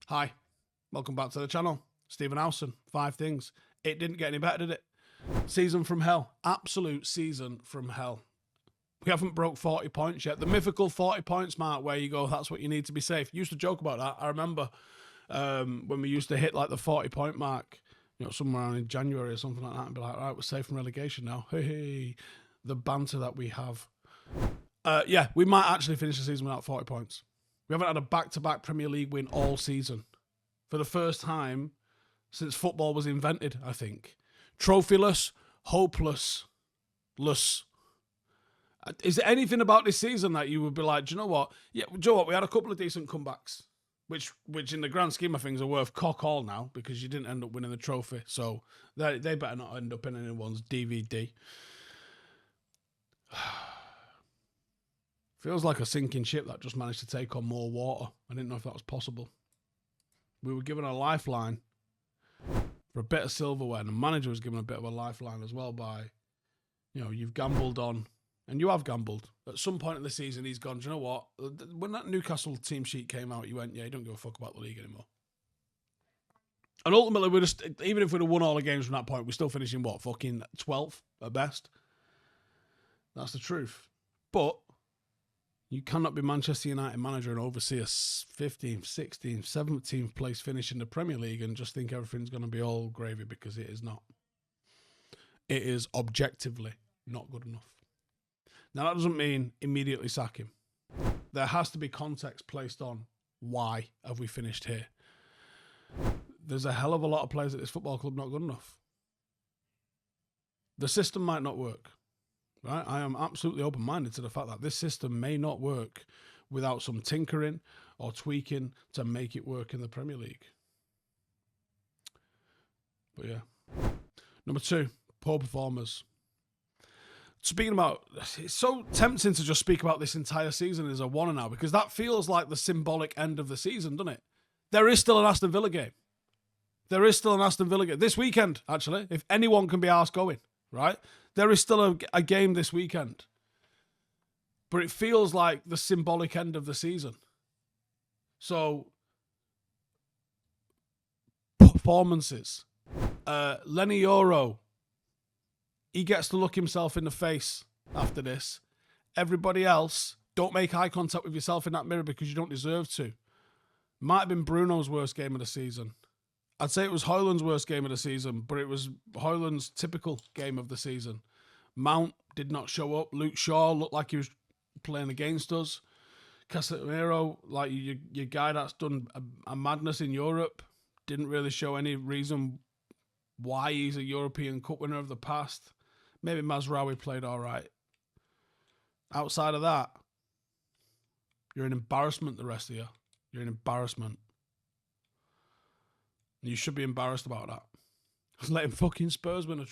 Hi, welcome back to the channel. Stephen Howson, 5 things. It didn't get any better, did it? Season from hell. Absolute season from hell. We haven't broke 40 points yet. The mythical 40 points mark where you go, that's what you need to be safe. Used to joke about that. I remember when we used to hit like the 40 point mark, you know, somewhere around in January or something like that, and be like, all right, we're safe from relegation now. Hey, the banter that we have. Yeah, we might actually finish the season without 40 points. We haven't had a back-to-back Premier League win all season. For the first time since football was invented, I think. Trophyless, hopeless. Is there anything about this season that you would be like, do you know what? Yeah, do you know what? We had a couple of decent comebacks, which in the grand scheme of things are worth cock all now because you didn't end up winning the trophy. So they better not end up in anyone's DVD. Feels like a sinking ship that just managed to take on more water. I didn't know if that was possible. We were given a lifeline for a bit of silverware, and the manager was given a bit of a lifeline as well by, you know, you've gambled on, and you have gambled. At some point in the season, he's gone, do you know what? When that Newcastle team sheet came out, you went, yeah, you don't give a fuck about the league anymore. And ultimately, we're just, even if we'd have won all the games from that point, we're still finishing, what, fucking 12th at best? That's the truth. But you cannot be Manchester United manager and oversee a 15th, 16th, 17th place finish in the Premier League and just think everything's going to be all gravy, because it is not. It is objectively not good enough. Now, that doesn't mean immediately sack him. There has to be context placed on why have we finished here. There's a hell of a lot of players at this football club not good enough. The system might not work. Right? I am absolutely open-minded to the fact that this system may not work without some tinkering or tweaking to make it work in the Premier League. But yeah. Number 2, poor performers. Speaking about, it's so tempting to just speak about this entire season as a one now, because that feels like the symbolic end of the season, doesn't it? There is still an Aston Villa game. There is still an Aston Villa game. This weekend, actually, if anyone can be asked going, right? There is still a game this weekend. But it feels like the symbolic end of the season. So, performances. Lenny Yoro, he gets to look himself in the face after this. Everybody else, don't make eye contact with yourself in that mirror because you don't deserve to. Might have been Bruno's worst game of the season. I'd say it was Højlund's worst game of the season, but it was Højlund's typical game of the season. Mount did not show up. Luke Shaw looked like he was playing against us. Casemiro, like your guy that's done a madness in Europe, didn't really show any reason why he's a European Cup winner of the past. Maybe Mazraoui played all right. Outside of that, you're an embarrassment, the rest of you. You're an embarrassment. You should be embarrassed about that. Letting fucking Spurs win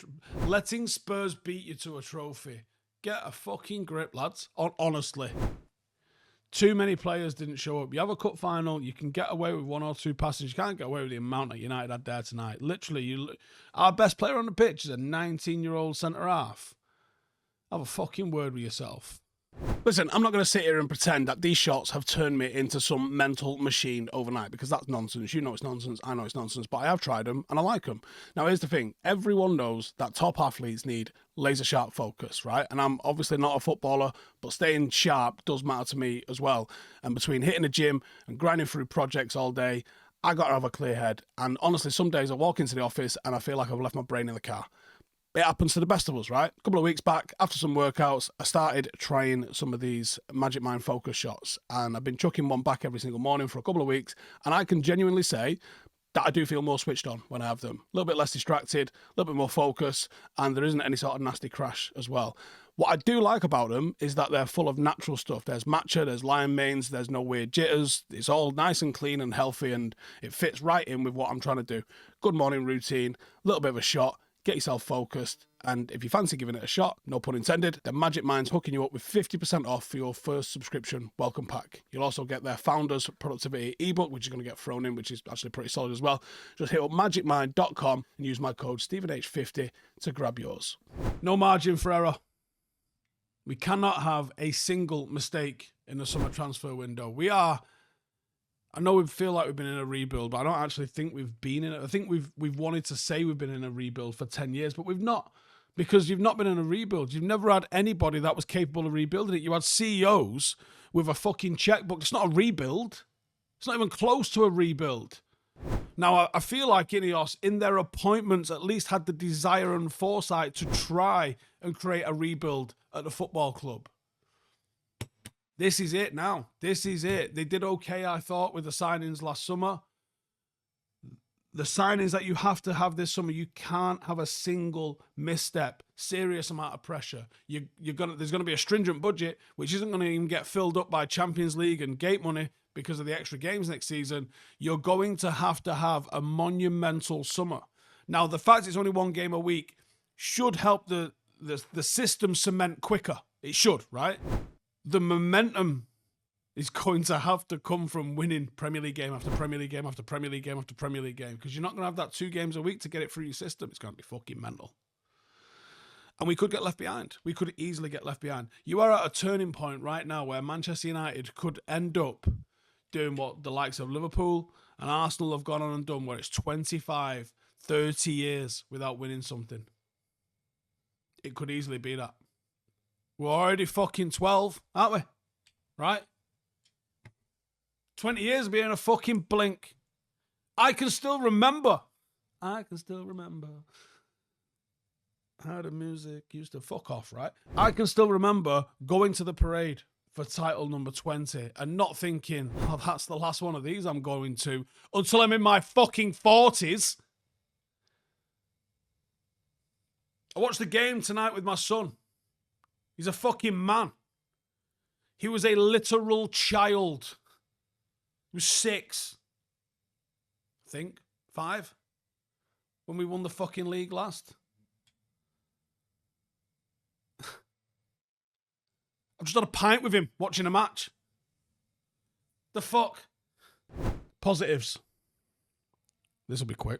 letting Spurs beat you to a trophy. Get a fucking grip, lads. Honestly. Too many players didn't show up. You have a cup final, you can get away with 1 or 2 passes. You can't get away with the amount that United had there tonight. Literally, our best player on the pitch is a 19-year-old centre-half. Have a fucking word with yourself. Listen, I'm not going to sit here and pretend that these shots have turned me into some mental machine overnight, because that's nonsense. You know it's nonsense, I know it's nonsense, but I have tried them and I like them. Now, here's the thing. Everyone knows that top athletes need laser-sharp focus, right? And I'm obviously not a footballer, but staying sharp does matter to me as well. And between hitting the gym and grinding through projects all day, I got to have a clear head. And honestly, some days I walk into the office and I feel like I've left my brain in the car. It happens to the best of us, right? A couple of weeks back, after some workouts, I started trying some of these Magic Mind focus shots, and I've been chucking one back every single morning for a couple of weeks, and I can genuinely say that I do feel more switched on when I have them. A little bit less distracted, a little bit more focus, and there isn't any sort of nasty crash as well. What I do like about them is that they're full of natural stuff. There's matcha, there's lion manes, there's no weird jitters. It's all nice and clean and healthy, and it fits right in with what I'm trying to do. Good morning routine, a little bit of a shot. Get yourself focused, and if you fancy giving it a shot, no pun intended, then Magic Mind's hooking you up with 50% off for your first subscription welcome pack. You'll also get their Founders Productivity ebook, which is going to get thrown in, which is actually pretty solid as well. Just hit up magicmind.com and use my code StephenH50 to grab yours. No margin for error. We cannot have a single mistake in the summer transfer window. We are I know we feel like we've been in a rebuild, but I don't actually think we've been in it. I think we've wanted to say we've been in a rebuild for 10 years, but we've not, because you've not been in a rebuild. You've never had anybody that was capable of rebuilding it. You had CEOs with a fucking checkbook. It's not a rebuild. It's not even close to a rebuild. Now, I feel like Ineos, in their appointments, at least had the desire and foresight to try and create a rebuild at the football club. This is it now. This is it. They did okay, I thought, with the signings last summer. The signings that you have to have this summer, you can't have a single misstep. Serious amount of pressure. There's going to be a stringent budget, which isn't going to even get filled up by Champions League and gate money because of the extra games next season. You're going to have a monumental summer. Now, the fact it's only one game a week should help the system cement quicker. It should, right? The momentum is going to have to come from winning Premier League game after Premier League game after Premier League game after Premier League game, because you're not going to have that 2 games a week to get it through your system. It's going to be fucking mental. And we could get left behind. We could easily get left behind. You are at a turning point right now where Manchester United could end up doing what the likes of Liverpool and Arsenal have gone on and done, where it's 25, 30 years without winning something. It could easily be that. We're already fucking 12, aren't we? Right? 20 years will be in a fucking blink. I can still remember how the music used to fuck off, right? I can still remember going to the parade for title number 20 and not thinking, oh, that's the last one of these I'm going to, until I'm in my fucking 40s. I watched the game tonight with my son. He's a fucking man. He was a literal child. He was 6. I think. 5. When we won the fucking league last. I've just had a pint with him watching a match. The fuck? Positives. This will be quick.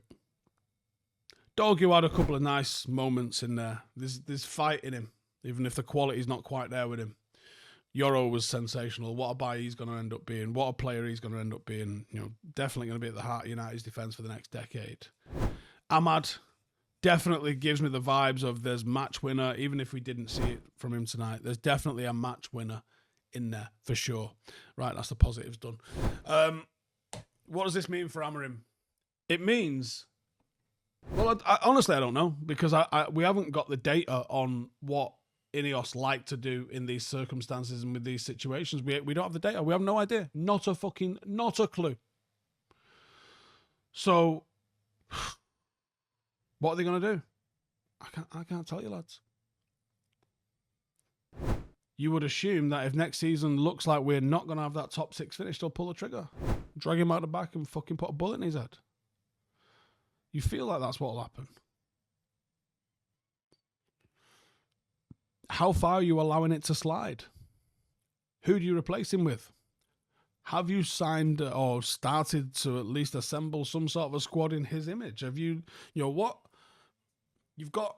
Dogu had a couple of nice moments in there. There's fight in him, even if the quality's not quite there with him. Yoro was sensational. What a buy he's going to end up being. What a player he's going to end up being. You know, definitely going to be at the heart of United's defence for the next decade. Ahmad definitely gives me the vibes of there's match winner, even if we didn't see it from him tonight. There's definitely a match winner in there, for sure. Right, that's the positives done. What does this mean for Amorim? It means... Well, honestly, I don't know, because we haven't got the data on what Ineos like to do in these circumstances and with these situations. We don't have the data. We have no idea. Not a clue. So, what are they going to do? I can't tell you, lads. You would assume that if next season looks like we're not going to have that top 6 finish, they'll pull the trigger, drag him out the back and fucking put a bullet in his head. You feel like that's what will happen. How far are you allowing it to slide? Who do you replace him with? Have you signed or started to at least assemble some sort of a squad in his image? Have you know what? You've got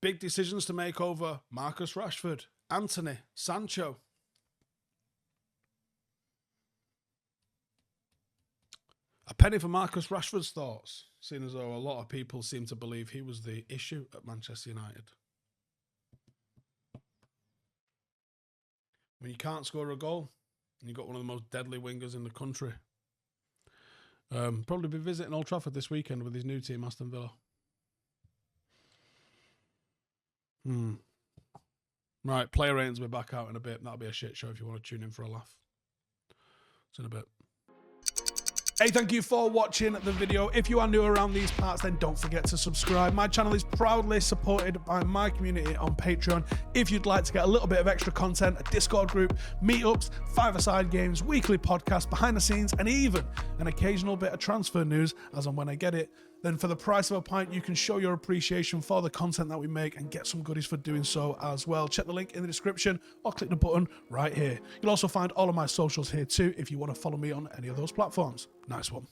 big decisions to make over Marcus Rashford, Anthony, Sancho. A penny for Marcus Rashford's thoughts, seeing as though a lot of people seem to believe he was the issue at Manchester United. When you can't score a goal, and you've got one of the most deadly wingers in the country. Probably be visiting Old Trafford this weekend with his new team, Aston Villa. Right, player ratings will be back out in a bit. That'll be a shit show if you want to tune in for a laugh. See in a bit. Hey, thank you for watching the video. If you are new around these parts, then don't forget to subscribe. My channel is proudly supported by my community on Patreon. If you'd like to get a little bit of extra content, a Discord group, meetups, 5-a-side games, weekly podcasts, behind the scenes, and even an occasional bit of transfer news as and when I get it, then for the price of a pint, you can show your appreciation for the content that we make and get some goodies for doing so as well. Check the link in the description or click the button right here. You'll also find all of my socials here too if you want to follow me on any of those platforms. Nice one.